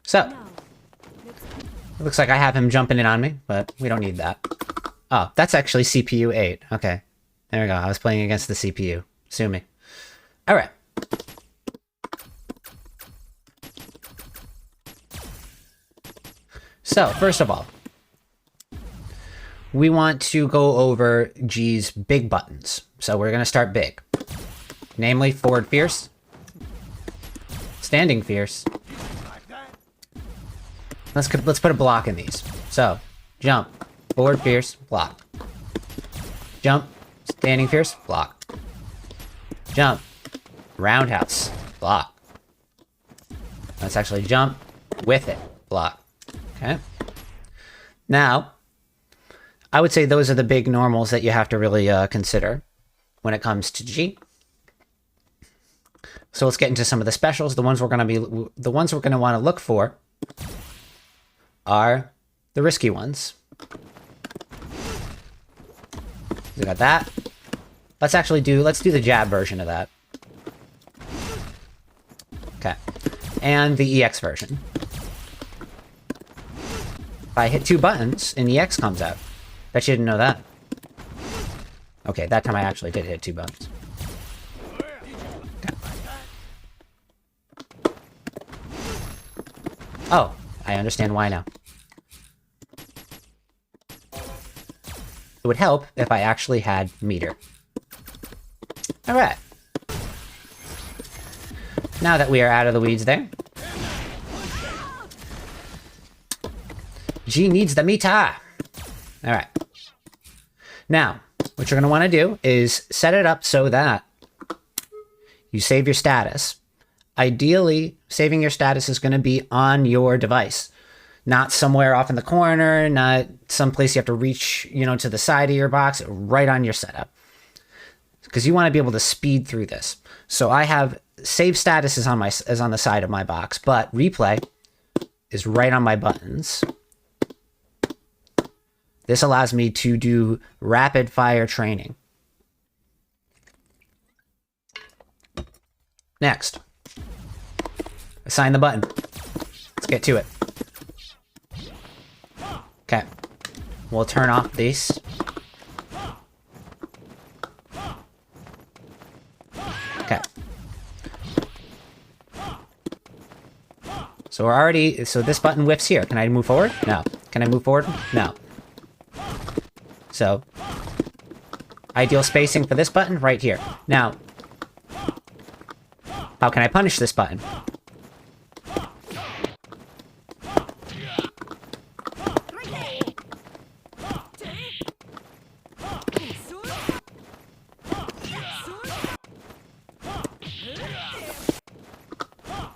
So, it looks like I have him jumping in on me, but we don't need that. Oh, that's actually CPU 8. Okay. There we go. I was playing against the CPU. Sue me. Alright. So, first of all, we want to go over G's big buttons. So we're going to start big. Namely, forward fierce, standing fierce. Let's put a block in these. So, jump, forward fierce, block. Jump, standing fierce, block. Jump, roundhouse, block. Let's actually jump with it, block. Okay. Now, I would say those are the big normals that you have to really consider when it comes to G. So let's get into some of the specials. The ones we're going to want to look for are the risky ones. We got that. Let's do the jab version of that. Okay. And the EX version. If I hit 2 buttons, an EX comes out. Bet you didn't know that. Okay, that time I actually did hit 2 buttons. Okay. Oh, I understand why now. It would help if I actually had meter. Alright. Now that we are out of the weeds there, G needs the meter! Alright. Now, what you're going to want to do is set it up so that you save your status. Ideally, saving your status is going to be on your device. Not somewhere off in the corner, not someplace you have to reach, to the side of your box, right on your setup. Because you want to be able to speed through this. So I have save status is on the side of my box, but replay is right on my buttons. This allows me to do rapid fire training. Next, assign the button. Let's get to it. Okay, we'll turn off these. Okay. So this button whiffs here. Can I move forward? No. Can I move forward? No. So, ideal spacing for this button, right here. Now, how can I punish this button?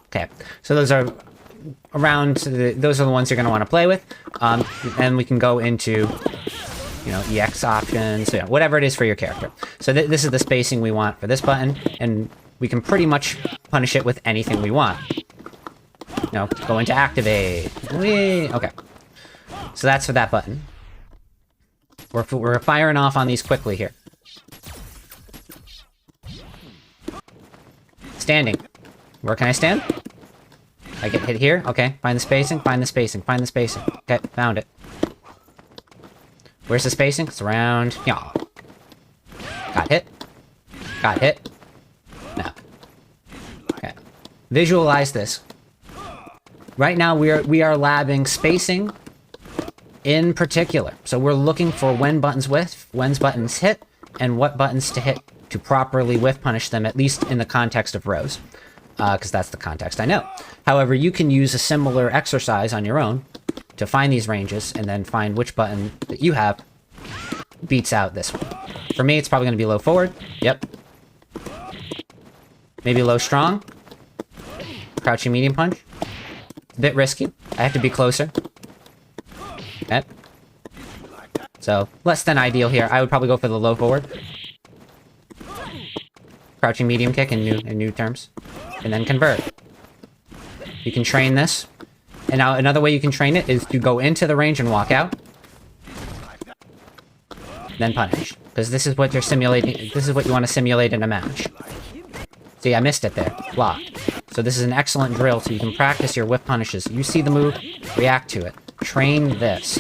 Okay, so those are those are the ones you're going to want to play with. And we can go into EX options, whatever it is for your character. So this is the spacing we want for this button, and we can pretty much punish it with anything we want. Go into activate. Whee! Okay. So that's for that button. We're firing off on these quickly here. Standing. Where can I stand? I get hit here. Okay. Find the spacing. Find the spacing. Find the spacing. Okay. Found it. Where's the spacing? It's around. Yeah. Got hit. Got hit. No. Okay. Visualize this. Right now we are labbing spacing in particular. So we're looking for when buttons whiff, when buttons hit, and what buttons to hit to properly whiff punish them, at least in the context of rows. Because that's the context I know. However, you can use a similar exercise on your own to find these ranges and then find which button that you have beats out this one. For me, it's probably going to be low forward. Yep. Maybe low strong. Crouching medium punch. A bit risky. I have to be closer. Okay. So, less than ideal here. I would probably go for the low forward. Crouching medium kick in new terms. And then convert. You can train this. And now another way you can train it is to go into the range and walk out. Then punish. Because this is what you're simulating. This is what you want to simulate in a match. See, I missed it there. Blocked. So this is an excellent drill so you can practice your whiff punishes. You see the move, react to it. Train this.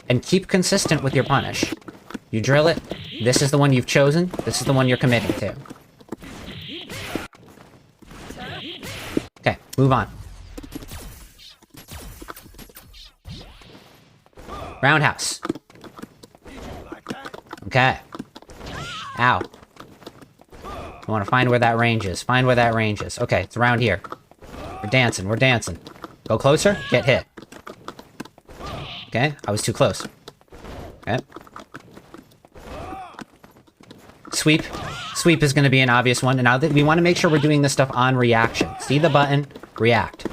And keep consistent with your punish. You drill it, this is the one you've chosen, this is the one you're committing to. Okay, move on. Roundhouse. Okay. Ow. I want to find where that range is. Find where that range is. Okay, it's around here. We're dancing, we're dancing. Go closer, get hit. Okay, I was too close. Okay. Sweep. Sweep is going to be an obvious one. And now we want to make sure we're doing this stuff on reaction. See the button, react.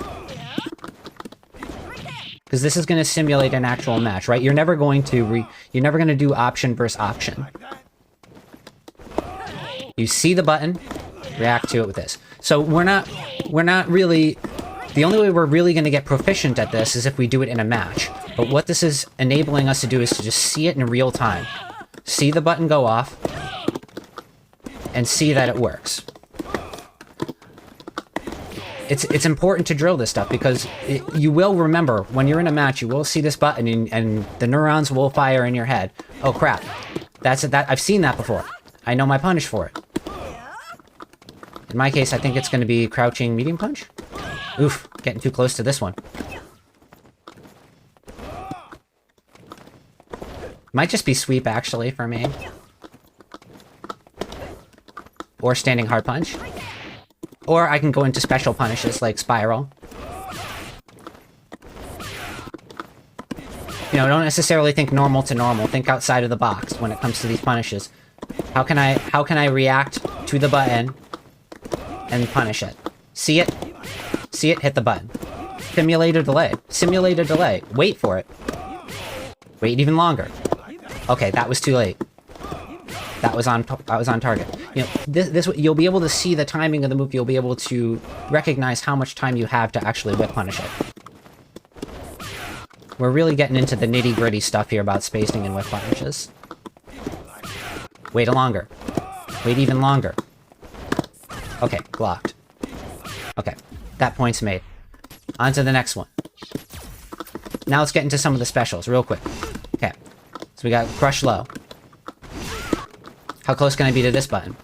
Because this is going to simulate an actual match, right? You're never going to do option versus option. You see the button, react to it with this. So we're not really... The only way we're really going to get proficient at this is if we do it in a match. But what this is enabling us to do is to just see it in real time. See the button go off, and see that it works. It's important to drill this stuff because you will remember when you're in a match, you will see this button and the neurons will fire in your head. Oh crap, I've seen that before. I know my punish for it. In my case, I think it's going to be crouching medium punch. Oof, getting too close to this one. Might just be sweep actually for me. Or standing hard punch. Or I can go into special punishes like spiral. You know, don't necessarily think normal to normal. Think outside of the box when it comes to these punishes. How can I react to the button and punish it? See it? See it, hit the button. Simulate a delay. Simulate a delay. Wait for it. Wait even longer. Okay, that was too late. That was on target. You know, this you'll be able to see the timing of the move. You'll be able to recognize how much time you have to actually whip punish it. We're really getting into the nitty-gritty stuff here about spacing and whip punishes. Wait longer. Wait even longer. Okay, blocked. Okay, that point's made. On to the next one. Now let's get into some of the specials real quick. Okay, so we got crush low. How close can I be to this button?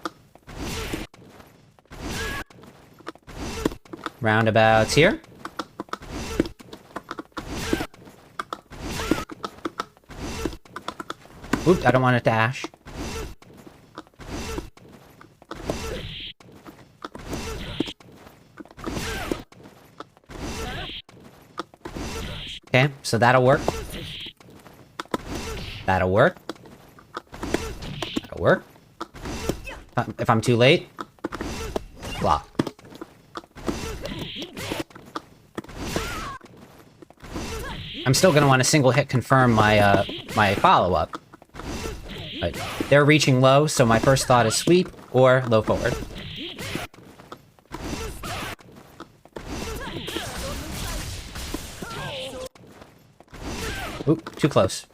Roundabouts here. Oop, I don't want to dash. Okay, so that'll work. That'll work. That'll work. If I'm too late, block. I'm still gonna want to single hit confirm my my follow-up. But they're reaching low, so my first thought is sweep or low forward. Oop, too close.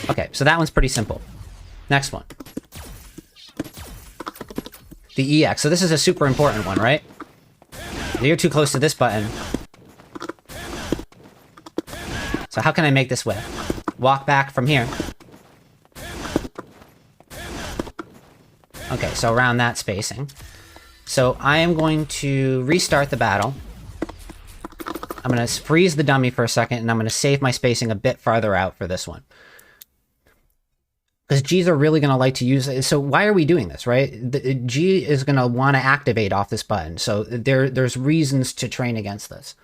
Okay, so that one's pretty simple. Next one. The EX. So this is a super important one, right? You're too close to this button. So how can I make this whip? Walk back from here. Okay, so around that spacing. So I am going to restart the battle. I'm going to freeze the dummy for a second, and I'm going to save my spacing a bit farther out for this one. Because Gs are really going to like to use it. So why are we doing this, right? The G is going to want to activate off this button. So there's reasons to train against this.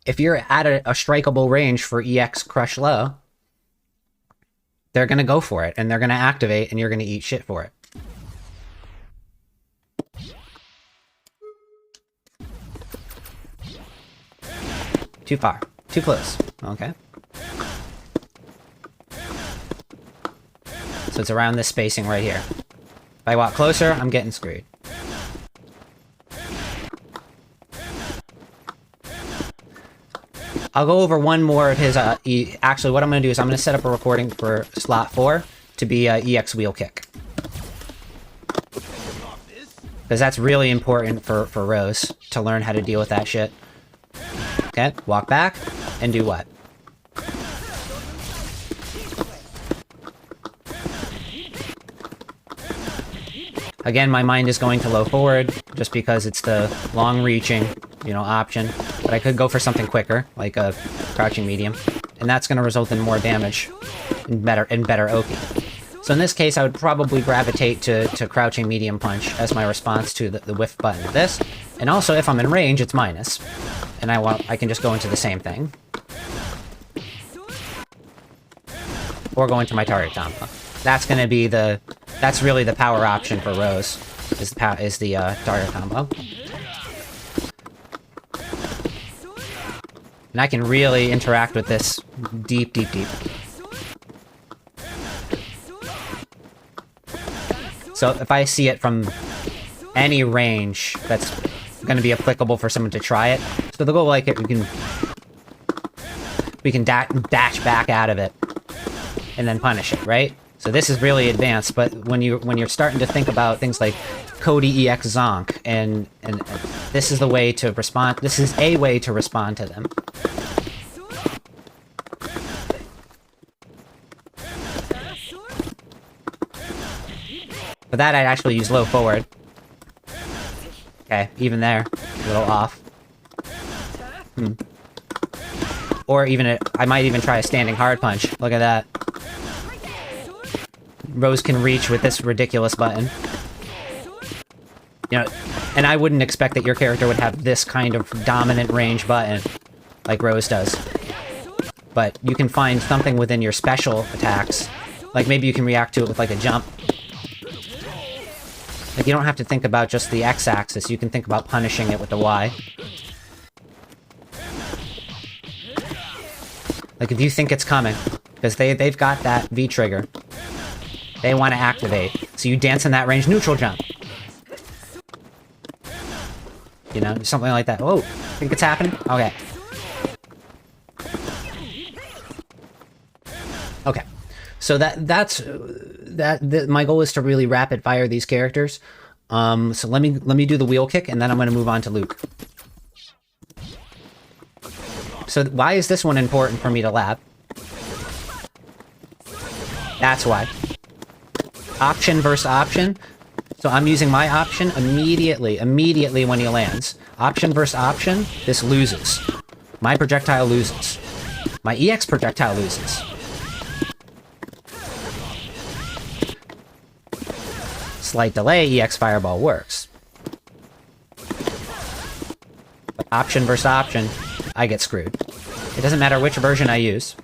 If you're at a strikeable range for EX Crush Low, they're going to go for it, and they're going to activate, and you're going to eat shit for it. Too far. Too close. Okay. So it's around this spacing right here. If I walk closer, I'm getting screwed. I'll go over one more of his, actually what I'm going to do is I'm going to set up a recording for slot 4 to be EX wheel kick. Because that's really important for Rose to learn how to deal with that shit. Okay, walk back, and do what? Again, my mind is going to low forward, just because it's the long-reaching, you know, option. But I could go for something quicker, like a crouching medium. And that's going to result in more damage and better OP. So in this case, I would probably gravitate to crouching medium punch as my response to the whiff button of this. And also, if I'm in range, it's minus. And I can just go into the same thing. Or go into my target combo. That's going to be that's really the power option for Rose, is the target combo. And I can really interact with this deep. So if I see it from any range, that's going to be applicable for someone to try it. So they'll go like it, we can dash back out of it, and then punish it, right? So this is really advanced, but when you're starting to think about things like Cody EX Zonk, and this is the way to respond. This is a way to respond to them. For that, I'd actually use low forward. Okay, even there, a little off. Or even I might even try a standing hard punch. Look at that. Rose can reach with this ridiculous button. You know, and I wouldn't expect that your character would have this kind of dominant range button like Rose does. But you can find something within your special attacks. Like maybe you can react to it with like a jump. Like you don't have to think about just the X-axis, you can think about punishing it with the Y. Like if you think it's coming, because they've got that V trigger. They want to activate. So you dance in that range neutral jump. You know, something like that. Oh, think it's happening? Okay. Okay. So my goal is to really rapid fire these characters. So let me do the wheel kick, and then I'm going to move on to Luke. So why is this one important for me to lab? That's why. Option versus option. So I'm using my option immediately when he lands. Option versus option, this loses. My projectile loses. My EX projectile loses. Slight delay, EX fireball works. But option versus option, I get screwed. It doesn't matter which version I use.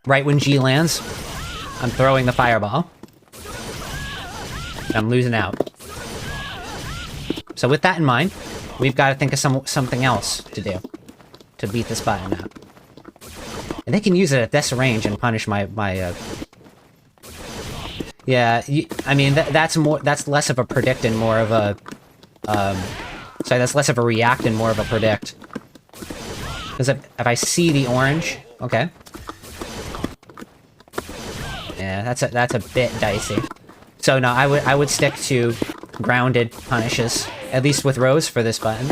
Right when G lands, I'm throwing the fireball. And I'm losing out. So with that in mind, we've got to think of something else to do to beat this button out. And they can use it at this range and punish my yeah, I mean that's less of a predict and more of a sorry, that's less of a react and more of a predict. Because if I see the orange, okay. Yeah, that's a bit dicey. So no, I would stick to grounded punishes, at least with Rose for this button.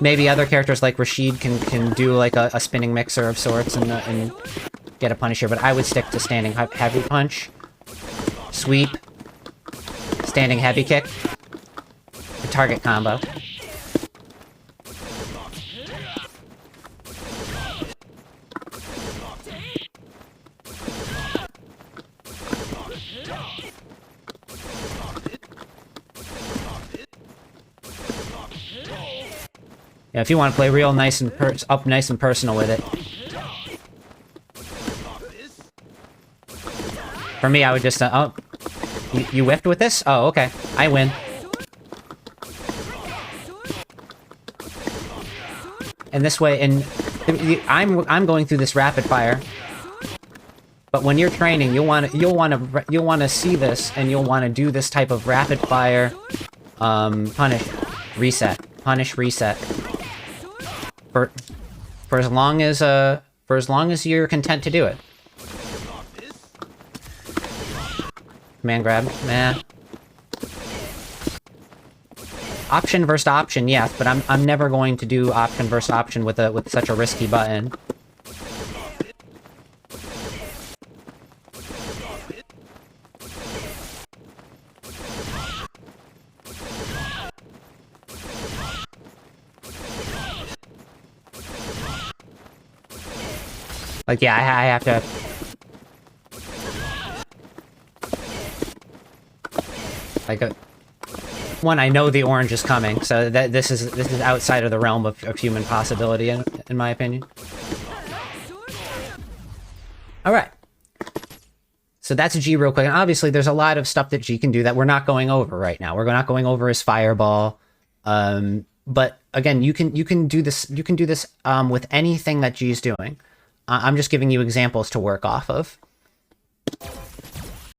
Maybe other characters like Rashid can do like a spinning mixer of sorts and get a punish here, but I would stick to standing heavy punch, sweep, standing heavy kick, the target combo. Yeah, if you want to play real nice and nice and personal with it. For me, I would just oh, you whiffed with this? Oh, okay, I win. And this way, and I'm going through this rapid fire. But when you're training, you'll want to see this, and you'll want to do this type of rapid fire, punish, reset, for as long as you're content to do it. Command grab, nah. Option versus option, yes, but I'm never going to do option versus option with such a risky button. Like, yeah, I have to... Like, one, I know the orange is coming, so that this is outside of the realm of human possibility, in my opinion. Alright. So that's G real quick, and obviously there's a lot of stuff that G can do that we're not going over right now. We're not going over his fireball. But again, you can do this with anything that G's doing. I'm just giving you examples to work off of.